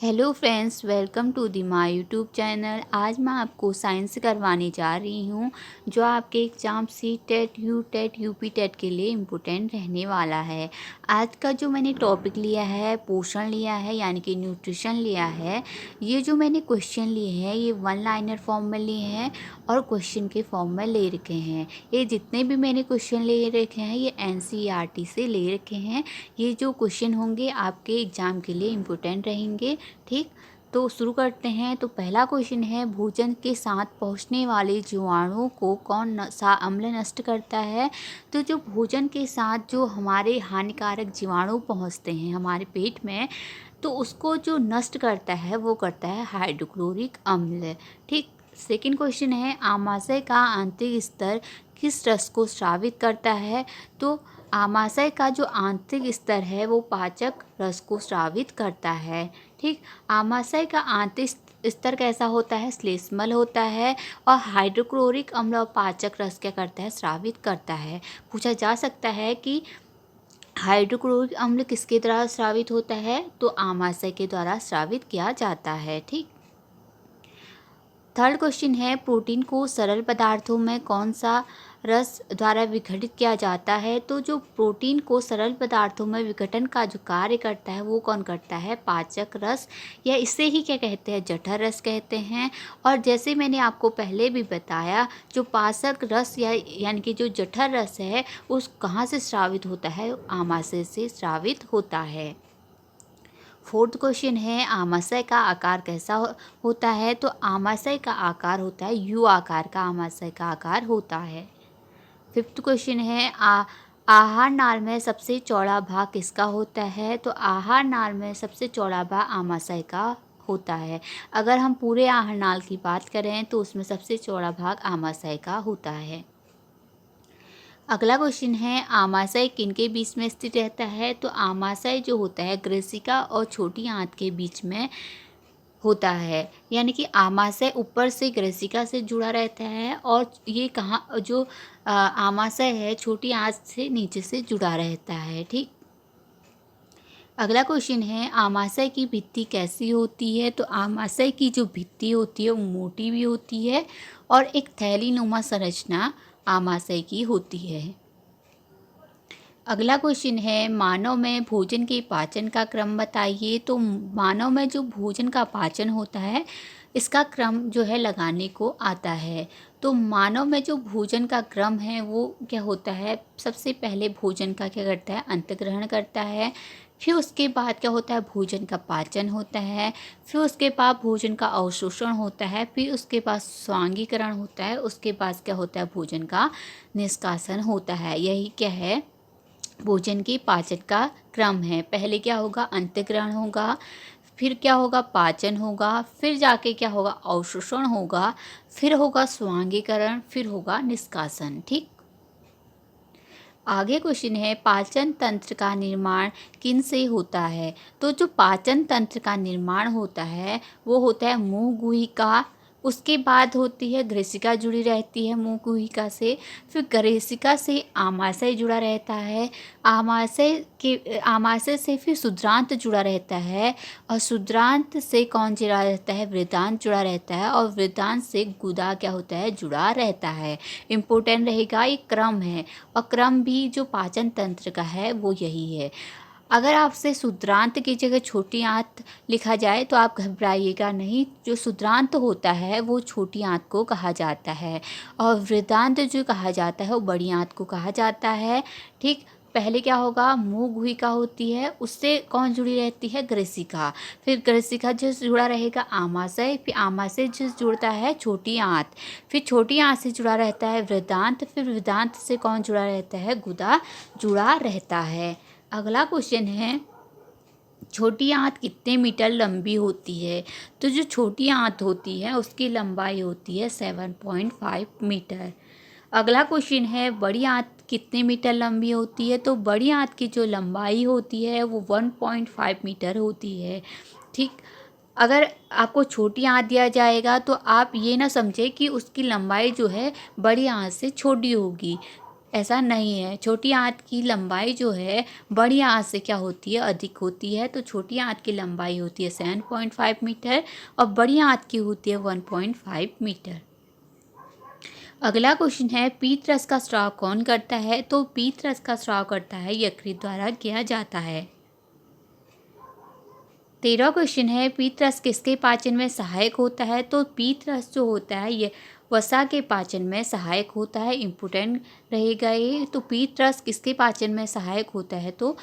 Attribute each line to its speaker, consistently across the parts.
Speaker 1: Hello friends, welcome to the my YouTube channel. आज मैं आपको साइंस करवाने जा रही हूँ जो आपके exam C TET, U TET, UP TET के लिए इम्पोर्टेंट रहने वाला है। आज का जो मैंने टॉपिक लिया है, पोषण लिया है, यानी कि न्यूट्रिशन लिया है। ये जो मैंने क्वेश्चन लिए हैं ये वन लाइनर फॉर्म में लिए हैं और क्वेश्चन के फॉर्म में ले रखे हैं। ये जितने भी मैंने क्वेश्चन ले रखे हैं ये एनसीईआरटी से ले रखे हैं। ये जो क्वेश्चन होंगे आपके एग्ज़ाम के लिए इम्पोर्टेंट रहेंगे। ठीक, तो शुरू करते हैं। तो पहला क्वेश्चन है, भोजन के साथ पहुंचने वाले जीवाणुओं को कौन सा अम्ल नष्ट करता है? तो जो भोजन के साथ जो हमारे हानिकारक जीवाणु पहुंचते हैं हमारे पेट में, तो उसको जो नष्ट करता है वो करता है हाइड्रोक्लोरिक अम्ल। ठीक। सेकंड क्वेश्चन है, आमाशय का आंतरिक स्तर किस रस को स्रावित करता है? तो आमाशय का जो आंतरिक स्तर है वो पाचक रस को स्रावित करता है। ठीक। आमाशय का आंतरिक स्तर कैसा होता है? श्लेष्मल होता है। और हाइड्रोक्लोरिक अम्ल और पाचक रस क्या करता है? स्रावित करता है। पूछा जा सकता है कि हाइड्रोक्लोरिक अम्ल किसके द्वारा स्रावित होता है? तो आमाशय के द्वारा स्रावित किया जाता है। ठीक। थर्ड क्वेश्चन है, प्रोटीन को सरल पदार्थों में कौन सा रस द्वारा विघटित किया जाता है? तो जो प्रोटीन को सरल पदार्थों में विघटन का जो कार्य करता है वो कौन करता है? पाचक रस, या इसे ही क्या कहते हैं? जठर रस कहते हैं। और जैसे मैंने आपको पहले भी बताया, जो पाचक रस यानी कि जो जठर रस है उस कहाँ से स्रावित होता है? आमाशय से स्रावित होता है। फोर्थ क्वेश्चन है, आमाशय का आकार कैसा होता है? तो आमाशय का आकार होता है यू आकार का आमाशय का आकार होता है। फिफ्थ क्वेश्चन है, आहार नाल में सबसे चौड़ा भाग किसका होता है? तो आहार नाल में सबसे चौड़ा भाग आमाशय का होता है। अगर हम पूरे आहार नाल की बात करें तो उसमें सबसे चौड़ा भाग आमाशय का होता है। अगला क्वेश्चन है, आमाशय किनके बीच में स्थित रहता है? तो आमाशय जो होता है ग्रेसिका और छोटी आंत के बीच में होता है। यानी कि आमाशय ऊपर से ग्रेसिका से जुड़ा रहता है और ये कहाँ जो आमाशय है छोटी आंत से नीचे से जुड़ा रहता है। ठीक। अगला क्वेश्चन है, आमाशय की भित्ति कैसी होती है? तो आमाशय की जो भित्ति होती है वो मोटी भी होती है और एक थैलीनुमा संरचना आमाशय की होती है। अगला क्वेश्चन है, मानव में भोजन के पाचन का क्रम बताइए। तो मानव में जो भोजन का पाचन होता है इसका क्रम जो है लगाने को आता है। तो मानव में जो भोजन का क्रम है वो क्या होता है? सबसे पहले भोजन का क्या करता है? अंतग्रहण करता है। फिर उसके बाद क्या होता है? भोजन का पाचन होता है। फिर उसके बाद भोजन का अवशोषण होता है। फिर उसके बाद स्वांगीकरण होता है। उसके बाद क्या होता है? भोजन का निष्कासन होता है। यही क्या है? भोजन के पाचन का क्रम है। पहले क्या होगा? अंतःग्रहण होगा, फिर क्या होगा? पाचन होगा, फिर जाके क्या होगा? अवशोषण होगा, फिर होगा स्वांगीकरण, फिर होगा निष्कासन। ठीक। आगे क्वेश्चन है, पाचन तंत्र का निर्माण किन से होता है? तो जो पाचन तंत्र का निर्माण होता है वो होता है मुंह गुहिका। उसके बाद होती है ग्रेसिका, जुड़ी रहती है मुंह गुहिका से। फिर ग्रेसिका से आमाशय जुड़ा रहता है। आमाशय से फिर क्षुद्रांत जुड़ा रहता है। और क्षुद्रांत से कौन जुड़ा रहता है? वृद्धांत जुड़ा रहता है। और वृद्धांत से गुदा क्या होता है? जुड़ा रहता है। इम्पोर्टेंट रहेगा, ये क्रम है और क्रम भी जो पाचन तंत्र का है वो यही है। अगर आपसे क्षुद्रांत की जगह छोटी आंत लिखा जाए तो आप घबराइएगा नहीं। जो क्षुद्रांत होता है वो छोटी आंत को कहा जाता है और वृद्धांत जो कहा जाता है वो बड़ी आंत को कहा जाता है। ठीक। पहले क्या होगा? मुंह गुहिका होती है, उससे कौन जुड़ी रहती है? ग्रेसिका। फिर ग्रेसिका जो जुड़ा रहेगा आमाशय, फिर आमाशय जो जुड़ता है छोटी आंत, फिर छोटी आंत से जुड़ा रहता है वृद्धांत, फिर वृद्धांत से कौन जुड़ा रहता है? गुदा जुड़ा रहता है। अगला क्वेश्चन है, छोटी आंत कितने मीटर लंबी होती है? तो जो छोटी आंत होती है उसकी लंबाई होती है 7.5 मीटर। अगला क्वेश्चन है, बड़ी आंत कितने मीटर लंबी होती है? तो बड़ी आंत की जो लंबाई होती है वो 1.5 मीटर होती है। ठीक। अगर आपको छोटी आंत दिया जाएगा तो आप ये ना समझे कि उसकी लंबाई जो है बड़ी आंत से छोटी होगी। ऐसा नहीं है। छोटी आंत की लंबाई जो है बड़ी आंत से क्या होती है, अधिक होती है। तो छोटी आंत की लंबाई होती है 7.5 मीटर और बड़ी आंत की होती है 1.5 मीटर। अगला क्वेश्चन है, पीत रस का स्राव कौन करता है? तो पीत रस का स्राव करता है यकृत द्वारा किया जाता है। 13वां क्वेश्चन है, पीत रस किसके पाचन में सहायक होता है? तो पीत रस जो होता है ये वसा के पाचन में सहायक होता है। इम्पोर्टेंट रहेगा ये। तो पीत रस किसके पाचन में सहायक होता है? तो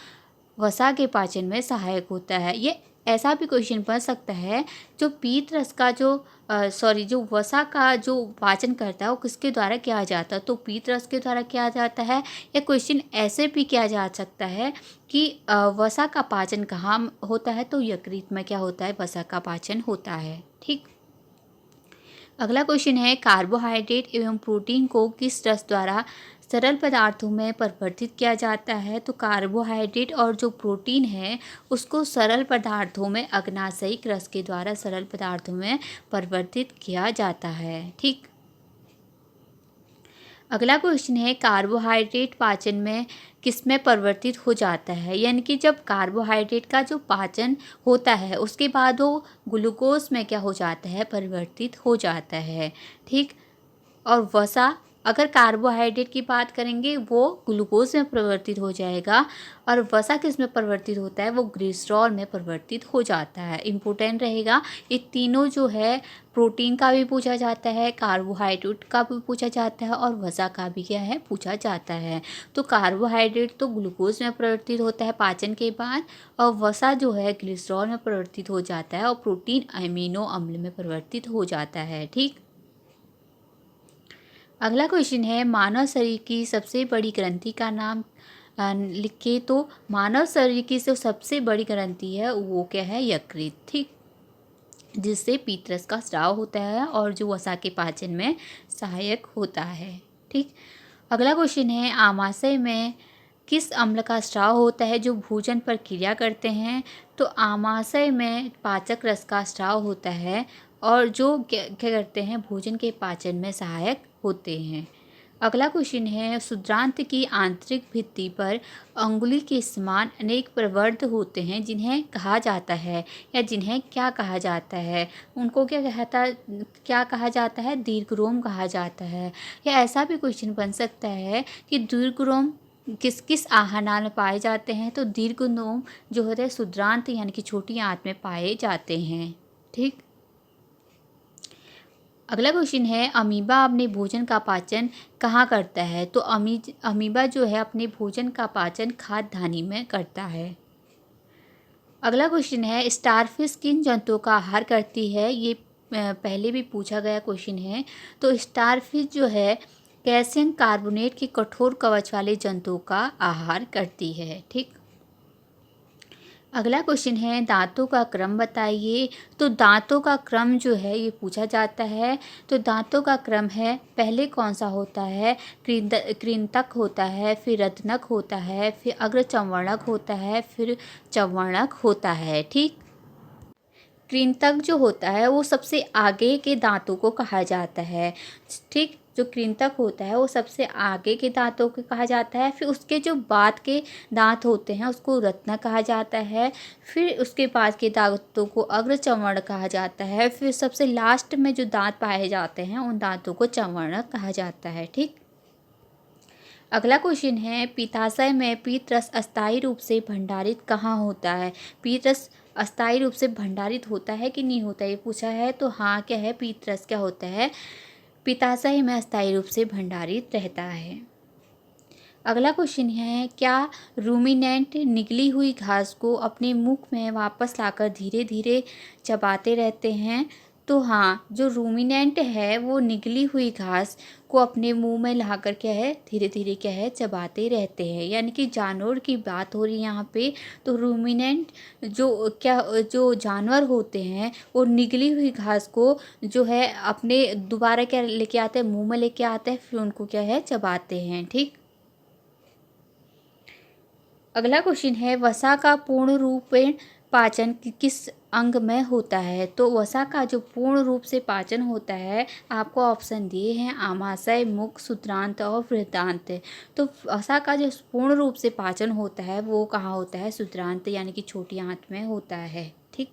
Speaker 1: वसा के पाचन में सहायक होता है। ये ऐसा भी क्वेश्चन बन सकता है, जो पीत रस का जो वसा का जो पाचन करता है वो किसके द्वारा किया जाता है? तो पीत रस के द्वारा किया जाता है। या क्वेश्चन ऐसे भी किया जा सकता है कि वसा का पाचन कहाँ होता है? तो यकृत में क्या होता है? वसा का पाचन होता है। ठीक। अगला क्वेश्चन है, कार्बोहाइड्रेट एवं प्रोटीन को किस रस द्वारा सरल पदार्थों में परिवर्तित किया जाता है? तो कार्बोहाइड्रेट और जो प्रोटीन है उसको सरल पदार्थों में अग्नाशयिक रस के द्वारा सरल पदार्थों में परिवर्तित किया जाता है। ठीक। अगला क्वेश्चन है, कार्बोहाइड्रेट पाचन में किस में परिवर्तित हो जाता है? यानी कि जब कार्बोहाइड्रेट का जो पाचन होता है उसके बाद वो ग्लूकोज में क्या हो जाता है? परिवर्तित हो जाता है। ठीक। और वसा, अगर कार्बोहाइड्रेट की बात करेंगे वो ग्लूकोज में परिवर्तित हो जाएगा। और वसा किस में परिवर्तित होता है? वो ग्लिसरॉल में परिवर्तित हो जाता है। इम्पोर्टेंट रहेगा। ये तीनों जो है, प्रोटीन का भी पूछा जाता है, कार्बोहाइड्रेट का भी पूछा जाता है और वसा का भी क्या है? पूछा जाता है। तो कार्बोहाइड्रेट तो ग्लूकोज में परिवर्तित होता है पाचन के बाद, और वसा जो है ग्लिसरॉल में परिवर्तित हो जाता है, और प्रोटीन अमीनो अम्ल में परिवर्तित हो जाता है। ठीक। अगला क्वेश्चन है, मानव शरीर की सबसे बड़ी ग्रंथि का नाम लिखे। तो मानव शरीर की जो सबसे बड़ी ग्रंथि है वो क्या है? यकृत। ठीक। जिससे पीत रस का स्राव होता है और जो वसा के पाचन में सहायक होता है। ठीक। अगला क्वेश्चन है, आमाशय में किस अम्ल का स्राव होता है जो भोजन पर क्रिया करते हैं? तो आमाशय में पाचक रस का स्राव होता है और जो क्या क्या करते हैं? भोजन के पाचन में सहायक होते हैं। अगला क्वेश्चन है, क्षुद्रांत की आंतरिक भित्ति पर अंगुली के समान अनेक प्रवर्ध होते हैं जिन्हें कहा जाता है, या जिन्हें क्या कहा जाता है? उनको क्या कहा जाता है? दीर्घरोम कहा जाता है। या ऐसा भी क्वेश्चन बन सकता है कि दीर्घरोम किस किस आहारनाल में पाए जाते हैं? तो दीर्घरोम जो होते हैं क्षुद्रांत यानी कि छोटी आंत में पाए जाते हैं। ठीक। अगला क्वेश्चन है, अमीबा अपने भोजन का पाचन कहाँ करता है? तो अमीबा जो है अपने भोजन का पाचन खाद्य नाली में करता है। अगला क्वेश्चन है, स्टारफिश किन जंतुओं का आहार करती है? ये पहले भी पूछा गया क्वेश्चन है। तो स्टारफिश जो है कैल्शियम कार्बोनेट के कठोर कवच वाले जंतुओं का आहार करती है। ठीक। अगला क्वेश्चन है, दांतों का क्रम बताइए। तो दांतों का क्रम जो है ये पूछा जाता है। तो दांतों का क्रम है, पहले कौन सा होता है? कृंतक होता है, फिर रत्नक होता है, फिर अग्रचर्वणक होता है, फिर चर्वणक होता है। ठीक। कृंतक जो होता है वो सबसे आगे के दांतों को कहा जाता है। ठीक। जो कृंतक होता है वो सबसे आगे के दांतों को कहा जाता है। फिर उसके जो बाद के दांत होते हैं उसको रत्नक कहा जाता है। फिर उसके बाद के दांतों को अग्रचर्वण कहा जाता है। फिर सबसे लास्ट में जो दांत पाए जाते हैं उन दांतों को चर्वणक कहा जाता है। ठीक। अगला क्वेश्चन है, पित्ताशय में पीत रस अस्थायी रूप से भंडारित कहाँ होता है? पीत रस अस्थायी रूप से भंडारित होता है कि नहीं होता, ये पूछा है। तो हाँ क्या है? पीत रस क्या होता है? पित्ताशय में अस्थायी रूप से भंडारित रहता है। अगला क्वेश्चन है, क्या रूमिनेंट निगली हुई घास को अपने मुख में वापस लाकर धीरे धीरे चबाते रहते हैं? तो हाँ, जो रूमिनेंट है वो निगली हुई घास को अपने मुंह में लाकर क्या है? धीरे धीरे क्या है? चबाते रहते हैं। यानी कि जानवर की बात हो रही है यहाँ पे। तो रूमिनेंट जो जानवर होते हैं वो निगली हुई घास को जो है अपने दोबारा क्या लेके आते हैं? मुंह में लेके आते हैं, फिर उनको क्या है? चबाते हैं। ठीक। अगला क्वेश्चन है, वसा का पूर्ण रूपेण पाचन किस अंग में होता है? तो वसा का जो पूर्ण रूप से पाचन होता है, आपको ऑप्शन दिए हैं आमाशय, मुख, क्षुद्रांत और बृहदान्त्र। तो वसा का जो पूर्ण रूप से पाचन होता है वो कहाँ होता है? क्षुद्रांत यानी कि छोटी आंत में होता है। ठीक।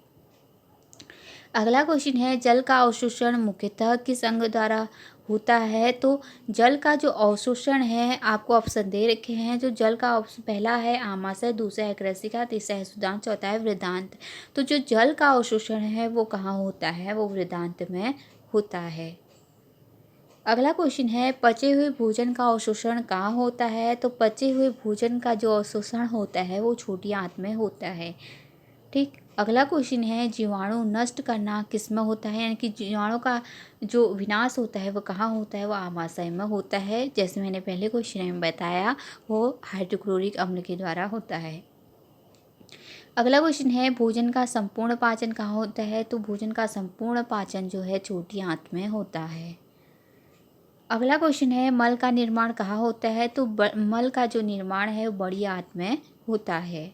Speaker 1: अगला क्वेश्चन है, जल का अवशोषण मुख्यतः किस अंग द्वारा होता है? तो जल का जो अवशोषण है, आपको ऑप्शन दे रखे हैं। जो जल का पहला है आमाशय, दूसरा है ग्रसिका, तीसरा है क्षुद्रांत, चौथा है वृदांत। तो जो जल का अवशोषण है वो कहाँ होता है? वो वृदांत में होता है। अगला क्वेश्चन है, पचे हुए भोजन का अवशोषण कहाँ होता है? तो पचे हुए भोजन का जो अवशोषण होता है वो छोटी आंत में होता है। ठीक। अगला क्वेश्चन है, जीवाणु नष्ट करना किसमें होता है? यानी कि जीवाणु का जो विनाश होता है वो कहाँ होता है? वो आमाशय में होता है। जैसे मैंने पहले क्वेश्चन में बताया, वो हाइड्रोक्लोरिक अम्ल के द्वारा होता है। अगला क्वेश्चन है, भोजन का संपूर्ण पाचन कहाँ होता है? तो भोजन का संपूर्ण पाचन जो है छोटी आंत में होता है। अगला क्वेश्चन है, मल का निर्माण कहाँ होता है? तो मल का जो निर्माण है वो बड़ी आंत में होता है।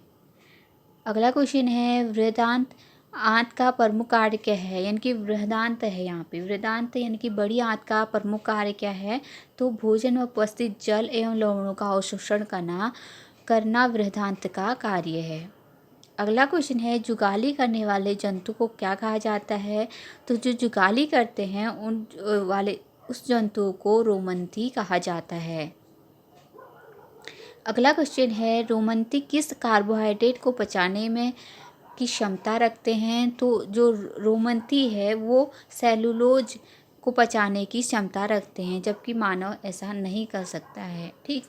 Speaker 1: अगला क्वेश्चन है, वृहदान्त आंत का प्रमुख कार्य क्या है? यानी कि वृहदान्त है यहाँ पे, वृहदान्त यानी कि बड़ी आंत का प्रमुख कार्य क्या है? तो भोजन में उपस्थित जल एवं लवणों का अवशोषण करना वृहदान्त का कार्य है। अगला क्वेश्चन है, जुगाली करने वाले जंतु को क्या कहा जाता है? तो जो जुगाली करते हैं उस जंतु को रोमंथी कहा जाता है। अगला क्वेश्चन है, रोमंथी किस कार्बोहाइड्रेट को पचाने में की क्षमता रखते हैं? तो जो रोमंथी है वो सेलुलोज को पचाने की क्षमता रखते हैं, जबकि मानव ऐसा नहीं कर सकता है। ठीक।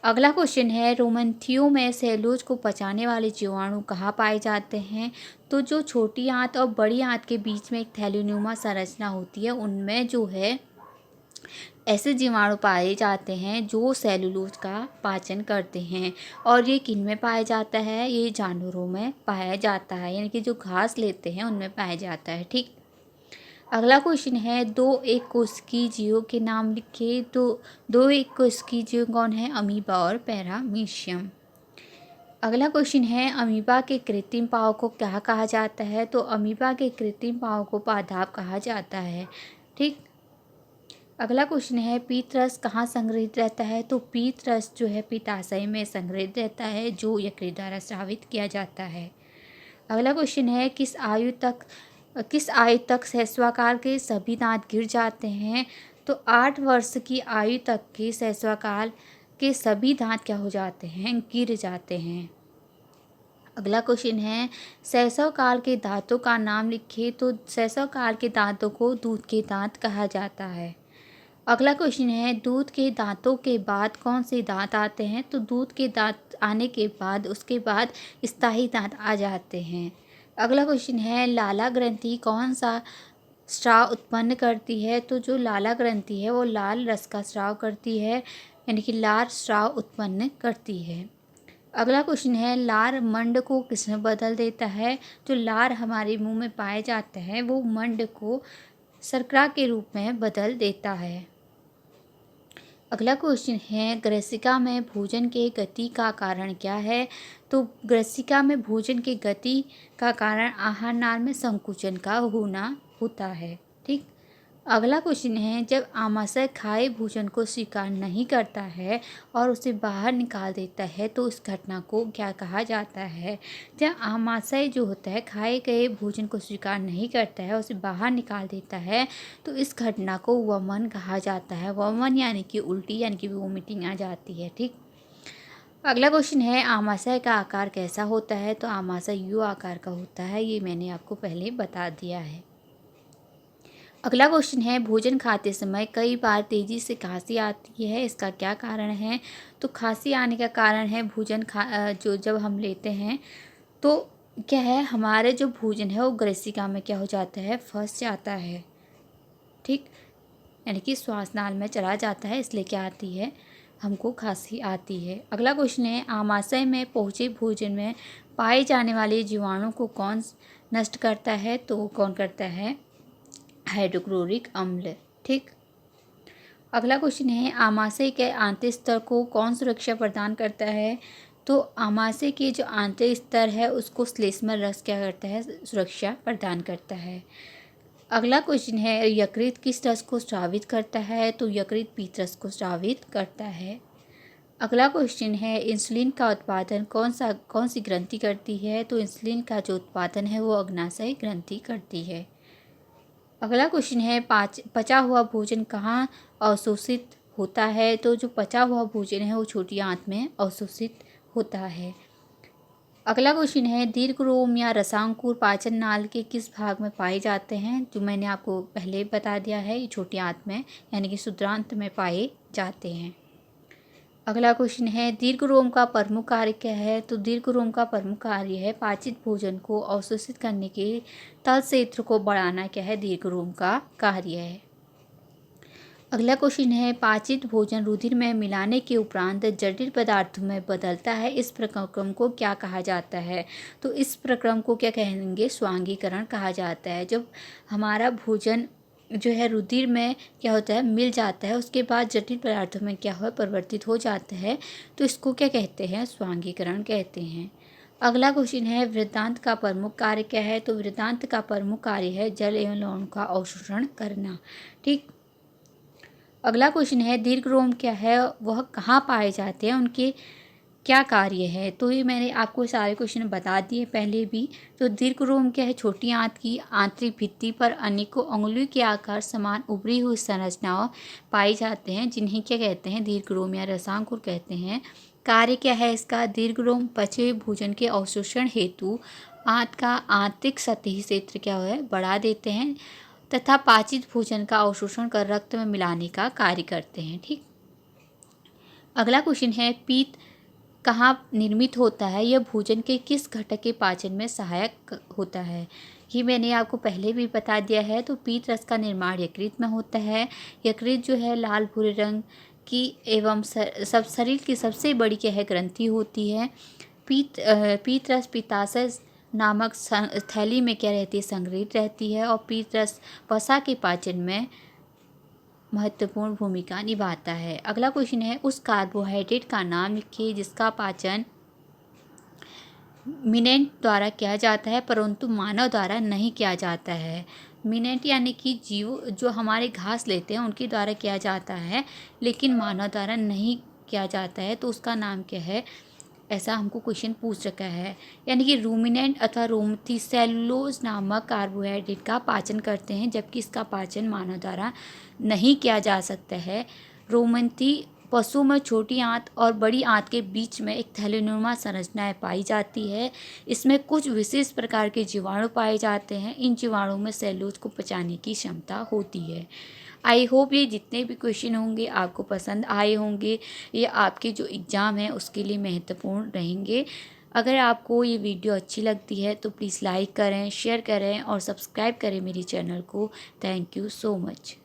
Speaker 1: अगला क्वेश्चन है, रोमंथियों में सेलुलोज को पचाने वाले जीवाणु कहाँ पाए जाते हैं? तो जो छोटी आंत और बड़ी आंत के बीच में एक थैलीनुमा संरचना होती है, उनमें जो है ऐसे जीवाणु पाए जाते हैं जो सेलुलोज का पाचन करते हैं। और ये किन में पाया जाता है? ये जानवरों में पाया जाता है, यानी कि जो घास लेते हैं उनमें पाया जाता है। ठीक। अगला क्वेश्चन है, दो एक कोशिकीय जीवों के नाम लिखिए। तो दो एक कोशिकीय जीव कौन है? अमीबा और पैरामीशियम। अगला क्वेश्चन है, अमीबा के कृत्रिम पाँव को क्या कहा जाता है? तो अमीबा के कृत्रिम पाँव को पादाप कहा जाता है। ठीक। अगला क्वेश्चन है, पीत रस कहाँ संग्रहित रहता है? तो पीत रस जो है पित्ताशय में संग्रहित रहता है, जो यकृत द्वारा स्रावित किया जाता है। अगला क्वेश्चन है, किस आयु तक सहस्राकार के सभी दांत गिर जाते हैं? तो 8 वर्ष की आयु तक के सहस्राकार के सभी दांत क्या हो जाते हैं? गिर जाते हैं। अगला क्वेश्चन है, शैशवकाल के दांतों का नाम लिखिए। तो शैशवकाल के दांतों को दूध के दांत कहा जाता है। अगला क्वेश्चन है, दूध के दांतों के बाद कौन से दांत आते हैं? तो दूध के दांत आने के बाद उसके बाद स्थायी दांत आ जाते हैं। अगला क्वेश्चन है, लाला ग्रंथि कौन सा स्राव उत्पन्न करती है? तो जो लाला ग्रंथि है वो लाल रस का स्राव करती है, यानी कि लाल स्राव उत्पन्न करती है। अगला क्वेश्चन है, लार मंड को किसमें बदल देता है? जो लार हमारे मुंह में पाए जाते हैं वो मंड को शर्करा के रूप में बदल देता है। अगला क्वेश्चन है, ग्रसिका में भोजन के गति का कारण क्या है? तो ग्रसिका में भोजन के गति का कारण आहार नाल में संकुचन का होना होता है। ठीक। अगला क्वेश्चन है, जब आमाशय खाए भोजन को स्वीकार नहीं करता है और उसे बाहर निकाल देता है तो इस घटना को क्या कहा जाता है? जब आमाशय जो होता है खाए गए भोजन को स्वीकार नहीं करता है, उसे बाहर निकाल देता है, तो इस घटना को वमन कहा जाता है। वमन यानी कि उल्टी, यानी कि वोमिटिंग आ जाती है। ठीक। अगला क्वेश्चन है, आमाशय का आकार कैसा होता है? तो आमाशय यू आकार का होता है, ये मैंने आपको पहले बता दिया है। अगला क्वेश्चन है, भोजन खाते समय कई बार तेज़ी से खांसी आती है, इसका क्या कारण है? तो खांसी आने का कारण है जो जब हम लेते हैं तो क्या है, हमारे जो भोजन है वो ग्रसिका में क्या हो जाता है? फंस जाता है। ठीक। यानी कि श्वास नाल में चला जाता है, इसलिए क्या आती है? हमको खांसी आती है। अगला क्वेश्चन है, आमाशय में पहुँचे भोजन में पाए जाने वाले जीवाणु को कौन नष्ट करता है? तो वो कौन करता है? हाइड्रोक्लोरिक अम्ल। ठीक। अगला क्वेश्चन है, आमाशय के आंतरिक स्तर को कौन सुरक्षा प्रदान करता है? तो आमाशय के जो आंतरिक स्तर है उसको श्लेष्मल रस क्या करता है, सुरक्षा प्रदान करता है। अगला क्वेश्चन है, यकृत किस रस को स्रावित करता है, तो यकृत पीत रस को स्रावित करता है। अगला क्वेश्चन है, इंसुलिन का उत्पादन कौन सी ग्रंथि करती है, तो इंसुलिन का जो उत्पादन है वो अग्नाशय ग्रंथि करती है। अगला क्वेश्चन है, पचा हुआ भोजन कहाँ अवशोषित होता है, तो जो पचा हुआ भोजन है वो छोटी आंत में अवशोषित होता है। अगला क्वेश्चन है, दीर्घरोम या रसांकुर पाचन नाल के किस भाग में पाए जाते हैं, जो मैंने आपको पहले बता दिया है, ये छोटी आंत में यानी कि क्षुद्रांत में पाए जाते हैं। अगला क्वेश्चन है, दीर्घरोम का प्रमुख कार्य क्या है, तो दीर्घरोम का प्रमुख कार्य है पाचित भोजन को अवशोषित करने के तल क्षेत्र को बढ़ाना क्या है, दीर्घरोम का कार्य है। अगला क्वेश्चन है, पाचित भोजन रुधिर में मिलाने के उपरांत जटिल पदार्थों में बदलता है, इस प्रक्रम को क्या कहा जाता है, तो इस प्रक्रम को क्या कहेंगे, स्वांगीकरण कहा जाता है। जब हमारा भोजन जो है रुधिर में क्या होता है, मिल जाता है, उसके बाद जटिल पदार्थों में क्या हो परिवर्तित हो जाता है, तो इसको क्या कहते हैं, स्वांगीकरण कहते हैं। अगला क्वेश्चन है, वृत्तांत का प्रमुख कार्य क्या है, तो वृत्तांत का प्रमुख कार्य है जल एवं लवण का अवशोषण करना। ठीक। अगला क्वेश्चन है, दीर्घरोम क्या है, वह कहाँ पाए जाते हैं, उनके क्या कार्य है, तो ये मैंने आपको सारे क्वेश्चन बता दिए पहले भी। तो दीर्घरोम क्या है, छोटी आंत की आंतरिक भित्ति पर अनेकों अंगुली के आकार समान उभरी हुई संरचनाओं पाई जाते हैं, जिन्हें क्या कहते हैं, दीर्घरोम या रसांकुर कहते हैं। कार्य क्या है इसका, दीर्घरोम पचे हुए भोजन के अवशोषण हेतु आंत का आंतरिक सतही क्षेत्र क्या है, बढ़ा देते हैं तथा पाचित भोजन का अवशोषण कर रक्त में मिलाने का कार्य करते हैं। ठीक। अगला क्वेश्चन है, पीत कहाँ निर्मित होता है, यह भोजन के किस घटक के पाचन में सहायक होता है, ये मैंने आपको पहले भी बता दिया है। तो पीत रस का निर्माण यकृत में होता है। यकृत जो है लाल भूरे रंग की एवं सब शरीर की सबसे बड़ी क्या है, ग्रंथि होती है। पीत रस पित्ताशय नामक थैली में क्या रहती है, संग्रहित रहती है, और पीत रस वसा के पाचन में महत्वपूर्ण भूमिका निभाता है। अगला क्वेश्चन है, उस कार्बोहाइड्रेट का नाम लिखिए जिसका पाचन मिनेंट द्वारा किया जाता है परंतु मानव द्वारा नहीं किया जाता है। मिनेंट यानी कि जीव जो हमारे घास लेते हैं उनके द्वारा किया जाता है, लेकिन मानव द्वारा नहीं किया जाता है, तो उसका नाम क्या है, ऐसा हमको क्वेश्चन पूछ रखा है। यानी कि रूमिनेंट अथवा रोमथी सेलुलोज नामक कार्बोहाइड्रेट का पाचन करते हैं, जबकि इसका पाचन मानव द्वारा नहीं किया जा सकता है। रोमथी पशु में छोटी आंत और बड़ी आंत के बीच में एक थैलीनुमा संरचना पाई जाती है। इसमें कुछ विशेष प्रकार के जीवाणु पाए जाते हैं। इन जीवाणुओं में सेलुलोज को पचाने की क्षमता होती है। आई होप ये जितने भी क्वेश्चन होंगे आपको पसंद आए होंगे, ये आपके जो एग्ज़ाम है उसके लिए महत्वपूर्ण रहेंगे। अगर आपको ये वीडियो अच्छी लगती है तो प्लीज़ लाइक करें, शेयर करें और सब्सक्राइब करें मेरी चैनल को। Thank you so much.